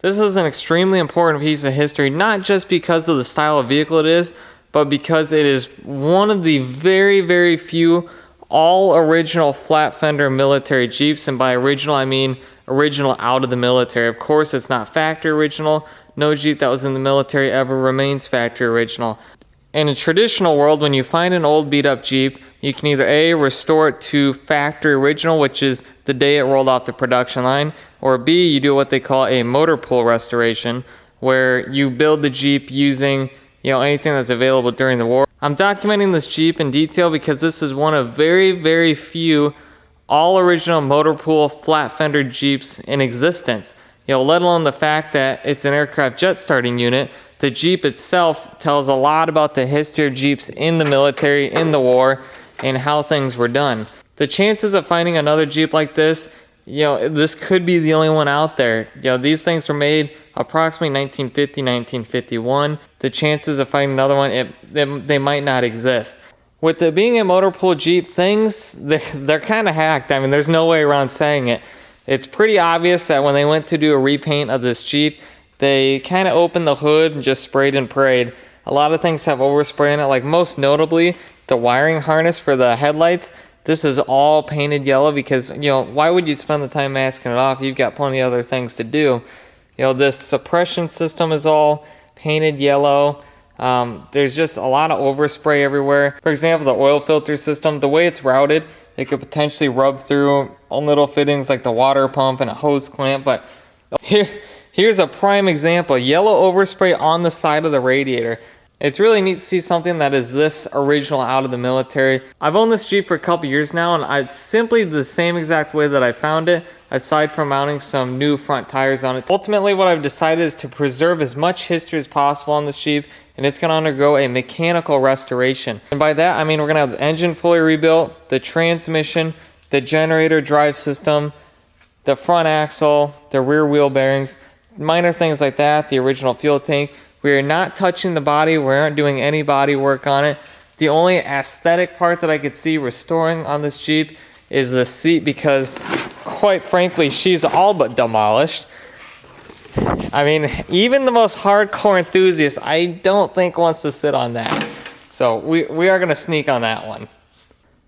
This is an extremely important piece of history, not just because of the style of vehicle it is, but because it is one of the very, very few all original flat fender military Jeeps. And by original, I mean original out of the military. Of course, it's not factory original. No Jeep that was in the military ever remains factory original. In a traditional world, when you find an old beat up Jeep, you can either A, restore it to factory original, which is the day it rolled off the production line, or B, you do what they call a motor pool restoration, where you build the Jeep using anything that's available during the war. I'm documenting this Jeep in detail because this is one of very, very few all original motor pool flat fender Jeeps in existence. Let alone the fact that it's an aircraft jet starting unit. The Jeep itself tells a lot about the history of Jeeps in the military, in the war, and how things were done. The chances of finding another Jeep like this, this could be the only one out there. These things were made approximately 1950, 1951. The chances of finding another one, they might not exist. With it being a motor pool Jeep, they're kind of hacked. I mean, there's no way around saying it. It's pretty obvious that when they went to do a repaint of this Jeep, they kind of opened the hood and just sprayed and prayed. A lot of things have overspray in it, like most notably the wiring harness for the headlights. This is all painted yellow because, why would you spend the time masking it off? You've got plenty of other things to do. This suppression system is all painted yellow. There's just a lot of overspray everywhere. For example, the oil filter system, the way it's routed, it could potentially rub through on little fittings like the water pump and a hose clamp. But here's a prime example, yellow overspray on the side of the radiator. It's really neat to see something that is this original out of the military. I've owned this Jeep for a couple years now, and it's simply the same exact way that I found it, aside from mounting some new front tires on it. Ultimately, what I've decided is to preserve as much history as possible on this Jeep, and it's going to undergo a mechanical restoration. And by that, I mean we're going to have the engine fully rebuilt, the transmission, the generator drive system, the front axle, the rear wheel bearings, minor things like that, the original fuel tank. We are not touching the body. We aren't doing any body work on it. The only aesthetic part that I could see restoring on this Jeep is the seat because, quite frankly, she's all but demolished. I mean, even the most hardcore enthusiast, I don't think wants to sit on that. So we are going to sneak on that one.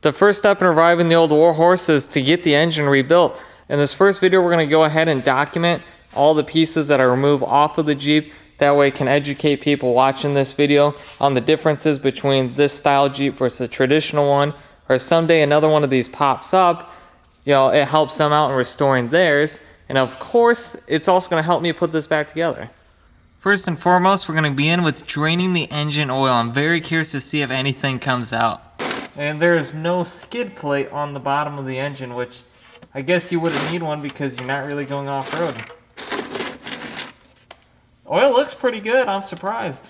The first step in reviving the old Warhorse is to get the engine rebuilt. In this first video, we're going to go ahead and document all the pieces that I remove off of the Jeep. That way it can educate people watching this video on the differences between this style Jeep versus a traditional one. Or someday another one of these pops up, it helps them out in restoring theirs. And of course, it's also going to help me put this back together. First and foremost, we're going to begin with draining the engine oil. I'm very curious to see if anything comes out. And there is no skid plate on the bottom of the engine, which I guess you wouldn't need one because you're not really going off-road. Oil looks pretty good, I'm surprised.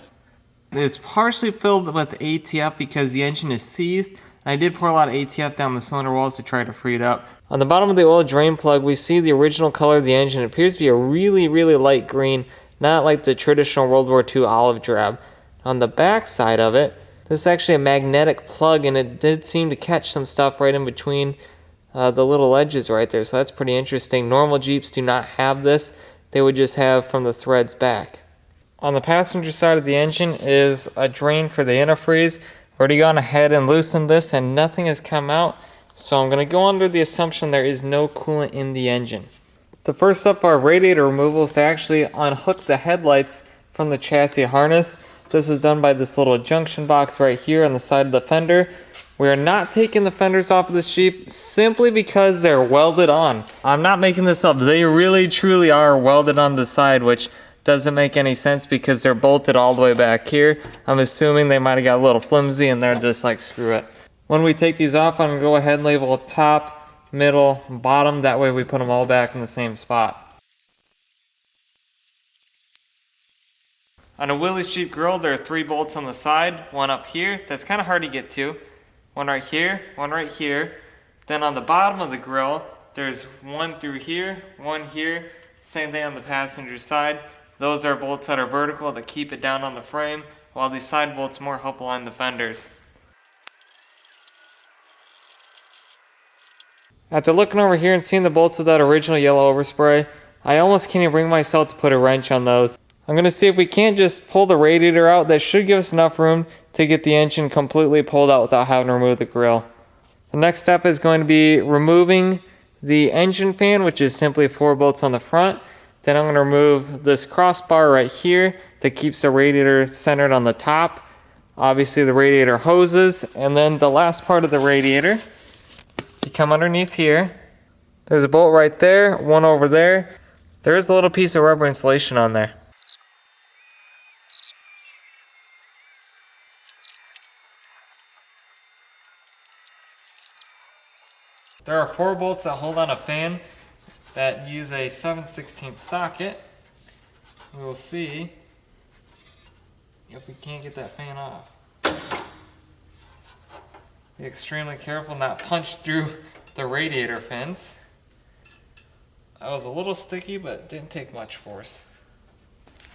It's partially filled with ATF because the engine is seized. And I did pour a lot of ATF down the cylinder walls to try to free it up. On the bottom of the oil drain plug, we see the original color of the engine. It appears to be a really, really light green, not like the traditional World War II olive drab. On the back side of it, this is actually a magnetic plug, and it did seem to catch some stuff right in between the little edges right there, so that's pretty interesting. Normal Jeeps do not have this. They would just have from the threads back. On the passenger side of the engine is a drain for the antifreeze. I've already gone ahead and loosened this and nothing has come out, so I'm going to go under the assumption there is no coolant in the engine. The first step of our radiator removal is to actually unhook the headlights from the chassis harness. This is done by this little junction box right here on the side of the fender. We are not taking the fenders off of this Jeep simply because they're welded on. I'm not making this up. They really truly are welded on the side, which doesn't make any sense because they're bolted all the way back here. I'm assuming they might have got a little flimsy and they're just like, screw it. When we take these off, I'm going to go ahead and label top, middle, bottom. That way we put them all back in the same spot. On a Willys Jeep grille, there are 3 bolts on the side, one up here. That's kind of hard to get to. One right here, one right here. Then on the bottom of the grille, there's one through here, one here. Same thing on the passenger side. Those are bolts that are vertical that keep it down on the frame, while these side bolts more help align the fenders. After looking over here and seeing the bolts of that original yellow overspray, I almost can't even bring myself to put a wrench on those. I'm going to see if we can't just pull the radiator out. That should give us enough room to get the engine completely pulled out without having to remove the grille. The next step is going to be removing the engine fan, which is simply 4 bolts on the front. Then I'm going to remove this crossbar right here that keeps the radiator centered on the top. Obviously the radiator hoses, and then the last part of the radiator, you come underneath here. There's a bolt right there, one over there. There is a little piece of rubber insulation on there. There are 4 bolts that hold on a fan that use a 7/16 socket. We will see if we can't get that fan off. Be extremely careful not to punch through the radiator fins. That was a little sticky, but didn't take much force.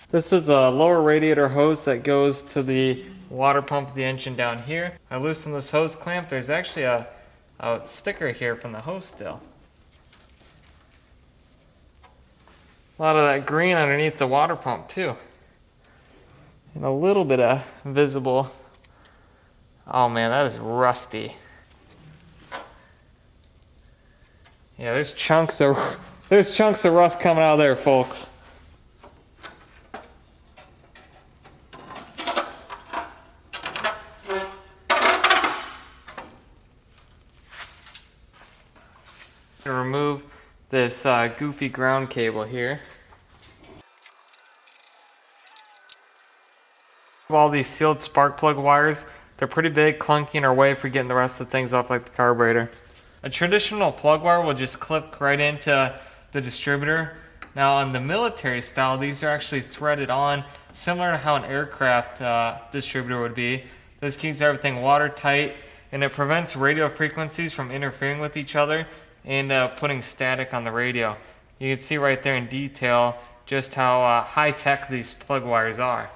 This is a lower radiator hose that goes to the water pump of the engine down here. I loosened this hose clamp. There's actually a sticker here from the hose still. A lot of that green underneath the water pump too. And a little bit of visible. Oh man, that is rusty. Yeah, there's chunks of rust coming out of there, folks. To remove this goofy ground cable here. All these sealed spark plug wires, they're pretty big, clunky in our way for getting the rest of the things off, like the carburetor. A traditional plug wire will just clip right into the distributor. Now on the military style, these are actually threaded on, similar to how an aircraft distributor would be. This keeps everything watertight, and it prevents radio frequencies from interfering with each other and putting static on the radio. You can see right there in detail just how high-tech these plug wires are.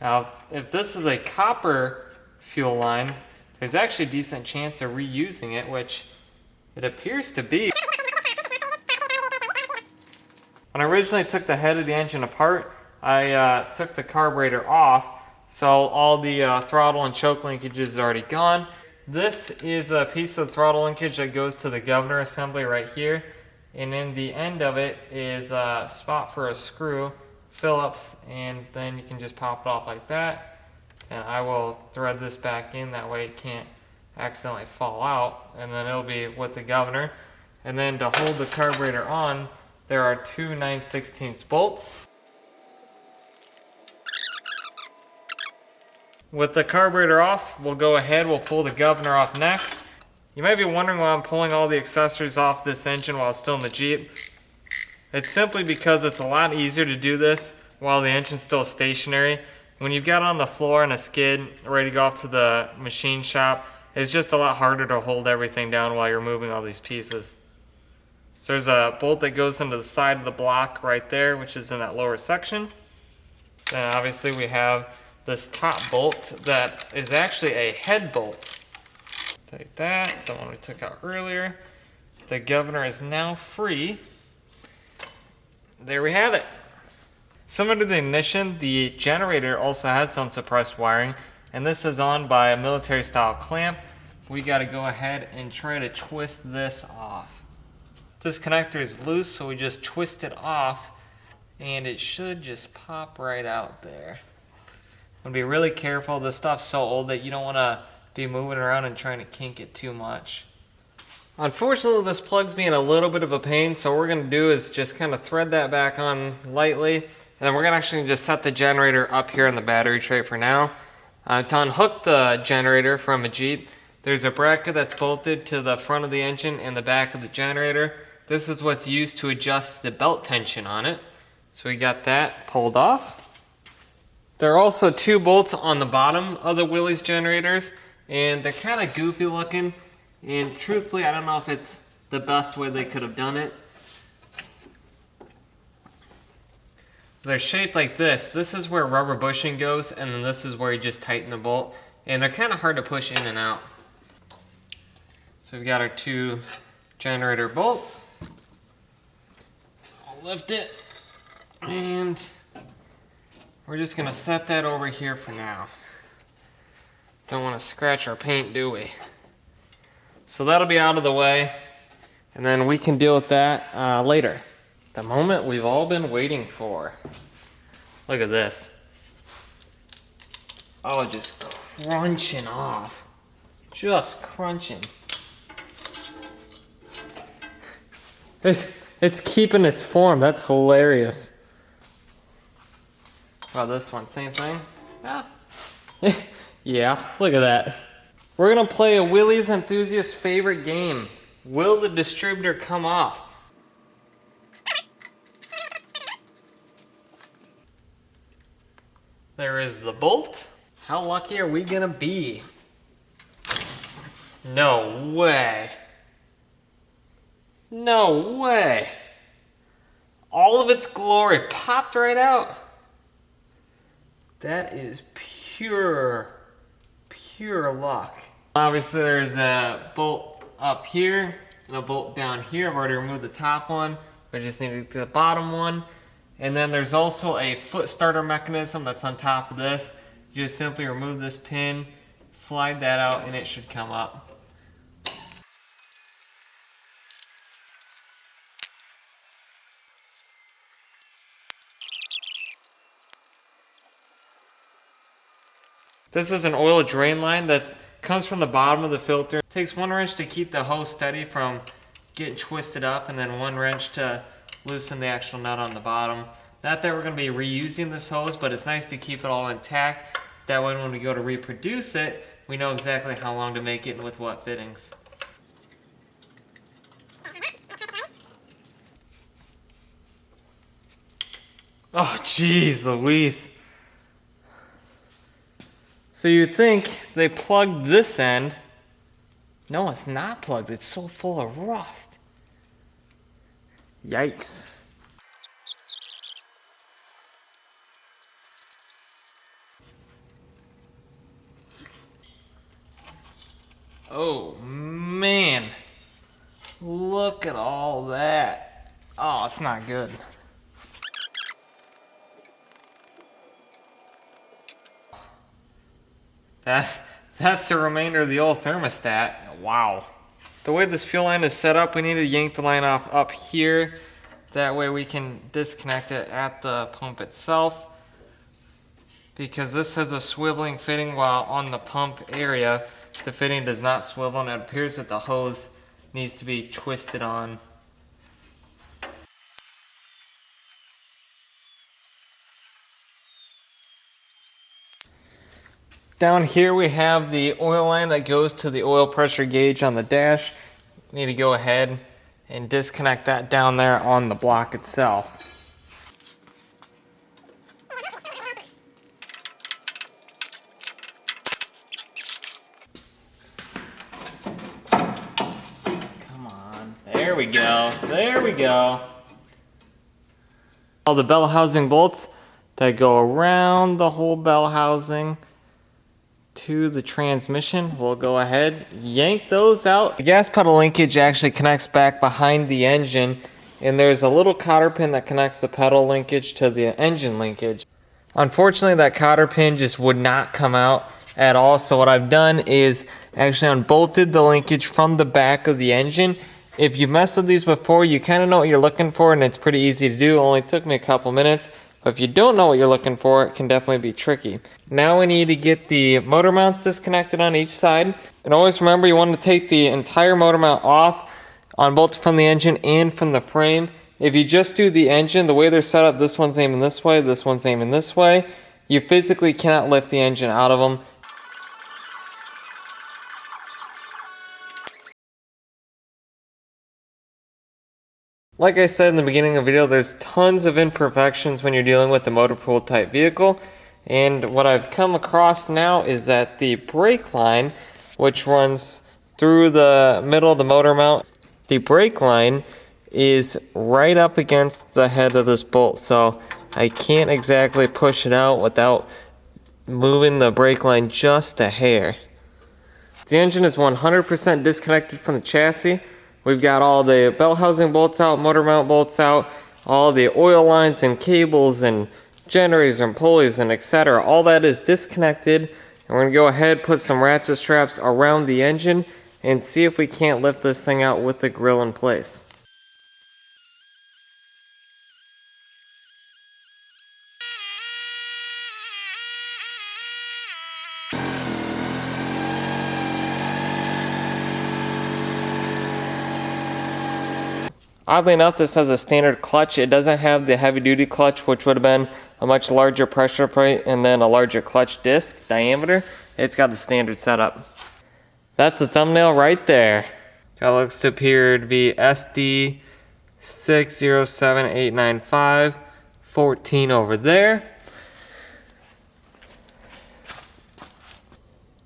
Now, if this is a copper fuel line, there's actually a decent chance of reusing it, which it appears to be. When I originally took the head of the engine apart, I took the carburetor off, so all the throttle and choke linkage is already gone. This is a piece of throttle linkage that goes to the governor assembly right here, and in the end of it is a spot for a screw, Phillips, and then you can just pop it off like that. And I will thread this back in, that way it can't accidentally fall out, and then it'll be with the governor. And then to hold the carburetor on, there are 2 9/16 bolts. With the carburetor off, we'll go ahead, we'll pull the governor off next. You might be wondering why I'm pulling all the accessories off this engine while it's still in the Jeep. It's simply because it's a lot easier to do this while the engine's still stationary. When you've got it on the floor and a skid ready to go off to the machine shop, it's just a lot harder to hold everything down while you're moving all these pieces. So there's a bolt that goes into the side of the block right there, which is in that lower section. Then obviously we have this top bolt that is actually a head bolt. Take that, the one we took out earlier. The governor is now free. There we have it. Similar to the ignition, the generator also has some suppressed wiring, and this is on by a military style clamp. We got to go ahead and try to twist this off. This connector is loose, so we just twist it off and it should just pop right out there. I'm gonna be really careful. This stuff's so old that you don't want to be moving around and trying to kink it too much. Unfortunately, this plug's being a little bit of a pain, so what we're going to do is just kind of thread that back on lightly, and then we're going to actually just set the generator up here on the battery tray for now. To unhook the generator from a Jeep, there's a bracket that's bolted to the front of the engine and the back of the generator. This is what's used to adjust the belt tension on it. So we got that pulled off. There are also 2 bolts on the bottom of the Willys generators, and they're kind of goofy looking. And truthfully, I don't know if it's the best way they could have done it. They're shaped like this. This is where rubber bushing goes, and then this is where you just tighten the bolt. And they're kind of hard to push in and out. So we've got our 2 generator bolts. I'll lift it, and we're just gonna set that over here for now. Don't want to scratch our paint, do we? So that'll be out of the way, and then we can deal with that later. The moment we've all been waiting for. Look at this. Oh, just crunching off. Just crunching. It's keeping its form. That's hilarious. Oh, this one, same thing? Yeah. Yeah, look at that. We're gonna play a Willys enthusiast favorite game. Will the distributor come off? There is the bolt. How lucky are we gonna be? No way. No way. All of its glory popped right out. That is pure luck. Obviously there's a bolt up here and a bolt down here. I've already removed the top one. We just need to get the bottom one. And then there's also a foot starter mechanism that's on top of this. You just simply remove this pin, slide that out, and it should come up. This is an oil drain line that comes from the bottom of the filter. It takes 1 wrench to keep the hose steady from getting twisted up, and then 1 wrench to loosen the actual nut on the bottom. Not that we're going to be reusing this hose, but it's nice to keep it all intact. That way when we go to reproduce it, we know exactly how long to make it and with what fittings. Oh, jeez Louise. So you'd think they plugged this end. No, it's not plugged. It's so full of rust. Yikes. Oh, man. Look at all that. Oh, it's not good. That's the remainder of the old thermostat. Wow. The way this fuel line is set up, we need to yank the line off up here. That way we can disconnect it at the pump itself. Because this has a swiveling fitting, while on the pump area, the fitting does not swivel, and it appears that the hose needs to be twisted on. Down here we have the oil line that goes to the oil pressure gauge on the dash. We need to go ahead and disconnect that down there on the block itself. Come on, there we go, there we go. All the bell housing bolts that go around the whole bell housing to the transmission. We'll go ahead, yank those out. The gas pedal linkage actually connects back behind the engine, and there's a little cotter pin that connects the pedal linkage to the engine linkage. Unfortunately, that cotter pin just would not come out at all, so what I've done is actually unbolted the linkage from the back of the engine. If you've messed with these before, you kind of know what you're looking for, and it's pretty easy to do. It only took me a couple minutes. But if you don't know what you're looking for, it can definitely be tricky. Now we need to get the motor mounts disconnected on each side. And always remember, you want to take the entire motor mount off on both from the engine and from the frame. If you just do the engine, the way they're set up, this one's aiming this way, this one's aiming this way, you physically cannot lift the engine out of them. Like I said in the beginning of the video, there's tons of imperfections when you're dealing with the motor pool type vehicle. And what I've come across now is that the brake line, which runs through the middle of the motor mount, the brake line is right up against the head of this bolt. So I can't exactly push it out without moving the brake line just a hair. The engine is 100% disconnected from the chassis. We've got all the belt housing bolts out, motor mount bolts out, all the oil lines and cables and generators and pulleys and etc. All that is disconnected. And we're going to go ahead, put some ratchet straps around the engine and see if we can't lift this thing out with the grille in place. Oddly enough, this has a standard clutch. It doesn't have the heavy duty clutch, which would have been a much larger pressure plate and then a larger clutch disc diameter. It's got the standard setup. That's the thumbnail right there. That looks to appear to be SD 607895, 14 over there.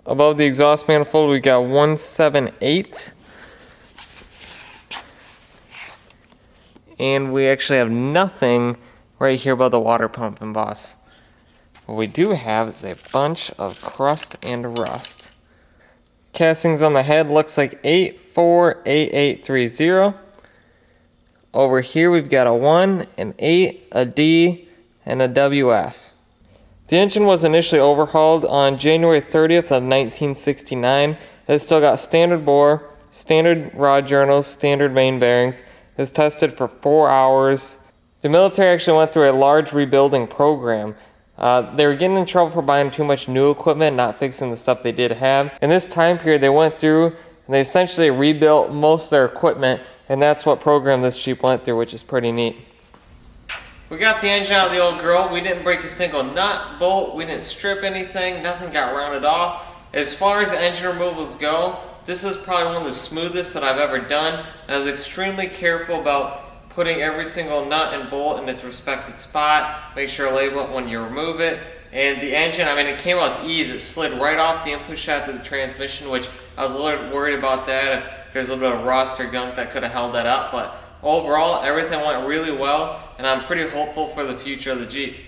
Above the exhaust manifold, we got 178. And we actually have nothing right here above the water pump and boss. What we do have is a bunch of crust and rust. Castings on the head looks like 848830. Over here we've got a 1, an 8, a D, and a WF. The engine was initially overhauled on January 30th of 1969. It's still got standard bore, standard rod journals, standard main bearings. Is tested for 4 hours. The military actually went through a large rebuilding program. They were getting in trouble for buying too much new equipment, not fixing the stuff they did have. In this time period, they went through and they essentially rebuilt most of their equipment, and that's what program this Jeep went through, which is pretty neat. We got the engine out of the old grille. We didn't break a single nut, bolt, we didn't strip anything, nothing got rounded off. As far as engine removals go, this is probably one of the smoothest that I've ever done. I was extremely careful about putting every single nut and bolt in its respected spot. Make sure to label it when you remove it. And the engine, I mean, it came out with ease. It slid right off the input shaft of the transmission, which I was a little worried about that. If there's a little bit of rust or gunk that could have held that up. But overall, everything went really well, and I'm pretty hopeful for the future of the Jeep.